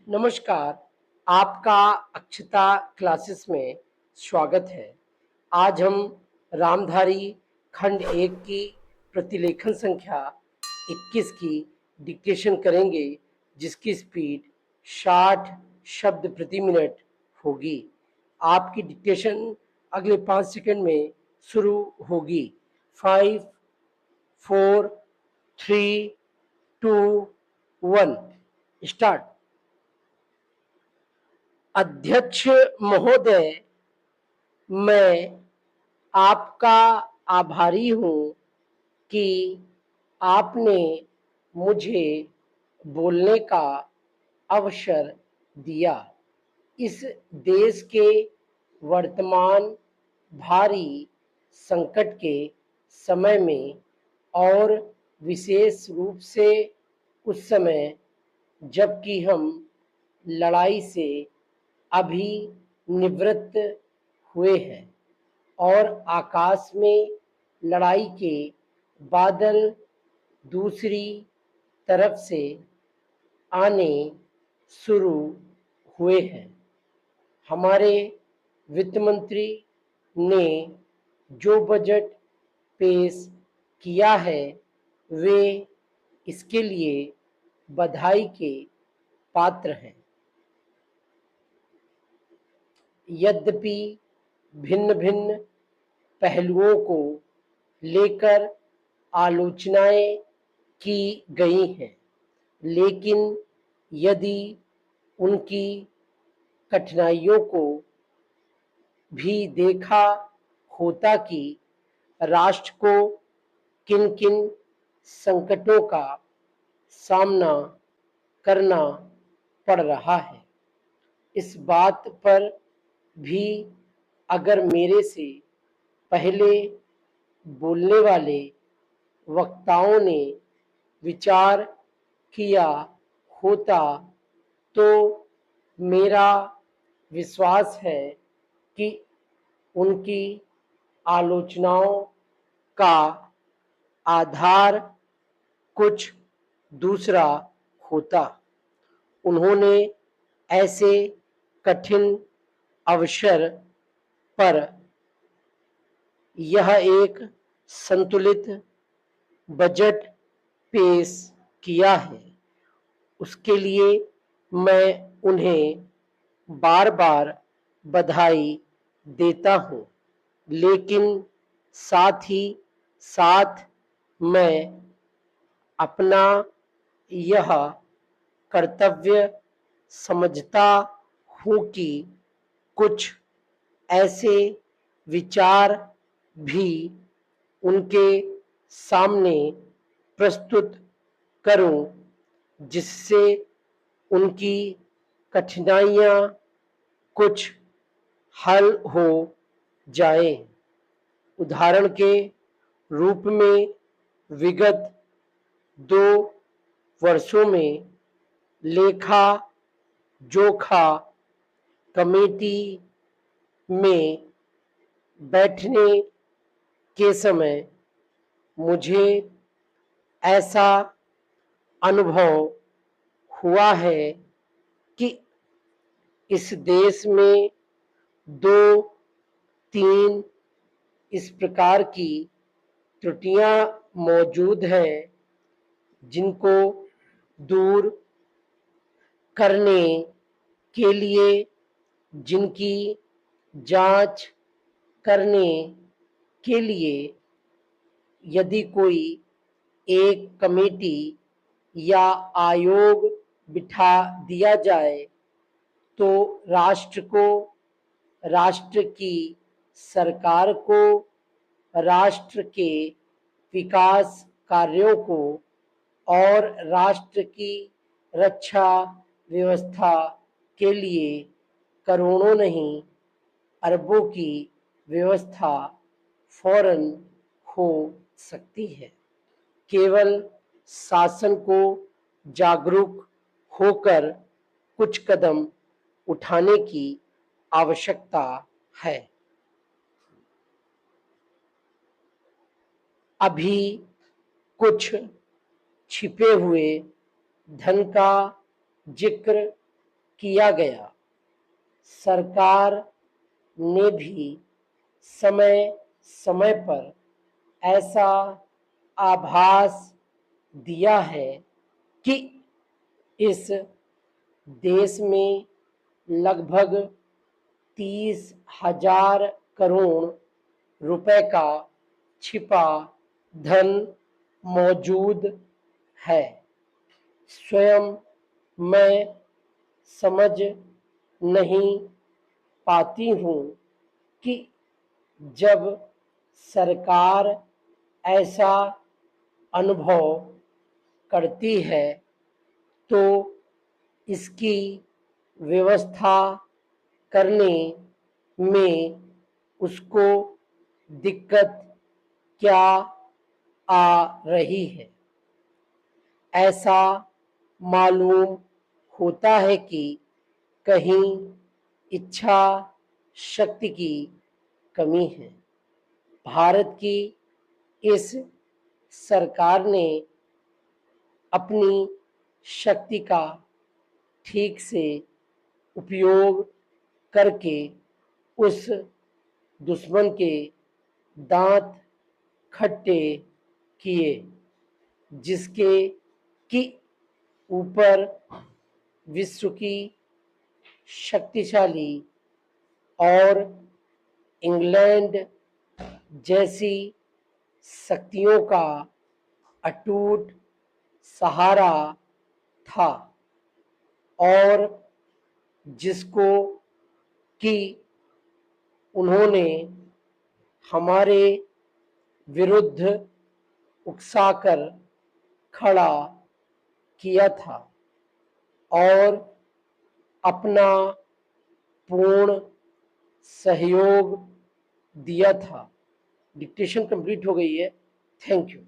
नमस्कार, आपका अक्षता क्लासेस में स्वागत है। आज हम रामधारी खंड 1 की प्रतिलेखन संख्या 21 की डिक्टेशन करेंगे, जिसकी स्पीड 60 शब्द प्रति मिनट होगी। आपकी डिक्टेशन अगले 5 सेकंड में शुरू होगी। 5, 4, 3, 2, 1 स्टार्ट। अध्यक्ष महोदय, मैं आपका आभारी हूँ कि आपने मुझे बोलने का अवसर दिया। इस देश के वर्तमान भारी संकट के समय में और विशेष रूप से उस समय जबकि हम लड़ाई से अभी निवृत्त हुए हैं और आकाश में लड़ाई के बादल दूसरी तरफ से आने शुरू हुए हैं। हमारे वित्त मंत्री ने जो बजट पेश किया है वे इसके लिए बधाई के पात्र हैं। यद्यपि भिन्न भिन्न पहलुओं को लेकर आलोचनाएं की गई हैं, लेकिन यदि उनकी कठिनाइयों को भी देखा होता कि राष्ट्र को किन किन संकटों का सामना करना पड़ रहा है, इस बात पर भी अगर मेरे से पहले बोलने वाले वक्ताओं ने विचार किया होता तो मेरा विश्वास है कि उनकी आलोचनाओं का आधार कुछ दूसरा होता। उन्होंने ऐसे कठिन अवसर पर यह एक संतुलित बजट पेश किया है, उसके लिए मैं उन्हें बार बार बधाई देता हूँ, लेकिन साथ ही साथ मैं अपना यह कर्तव्य समझता हूँ कि कुछ ऐसे विचार भी उनके सामने प्रस्तुत करूं जिससे उनकी कठिनाइयां कुछ हल हो जाए। उदाहरण के रूप में विगत 2 वर्षों में लेखा जोखा कमेटी में बैठने के समय मुझे ऐसा अनुभव हुआ है कि इस देश में 2-3 इस प्रकार की त्रुटियां मौजूद हैं जिनको दूर करने के लिए, जिनकी जांच करने के लिए यदि कोई एक कमेटी या आयोग बिठा दिया जाए तो राष्ट्र को, राष्ट्र की सरकार को, राष्ट्र के विकास कार्यों को और राष्ट्र की रक्षा व्यवस्था के लिए करोड़ों नहीं अरबों की व्यवस्था फौरन हो सकती है। केवल शासन को जागरूक होकर कुछ कदम उठाने की आवश्यकता है। अभी कुछ छिपे हुए धन का जिक्र किया गया। सरकार ने भी समय समय पर ऐसा आभास दिया है कि इस देश में लगभग 30,000 करोड़ रुपए का छिपा धन मौजूद है। स्वयं मैं समझ नहीं पाती हूँ कि जब सरकार ऐसा अनुभव करती है तो इसकी व्यवस्था करने में उसको दिक्कत क्या आ रही है। ऐसा मालूम होता है कि कहीं इच्छा शक्ति की कमी है। भारत की इस सरकार ने अपनी शक्ति का ठीक से उपयोग करके उस दुश्मन के दांत खट्टे किए जिसके कि ऊपर विश्व की शक्तिशाली और इंग्लैंड जैसी शक्तियों का अटूट सहारा था और जिसको कि उन्होंने हमारे विरुद्ध उकसाकर खड़ा किया था और अपना पूर्ण सहयोग दिया था। डिक्टेशन कंप्लीट हो गई है। Thank you.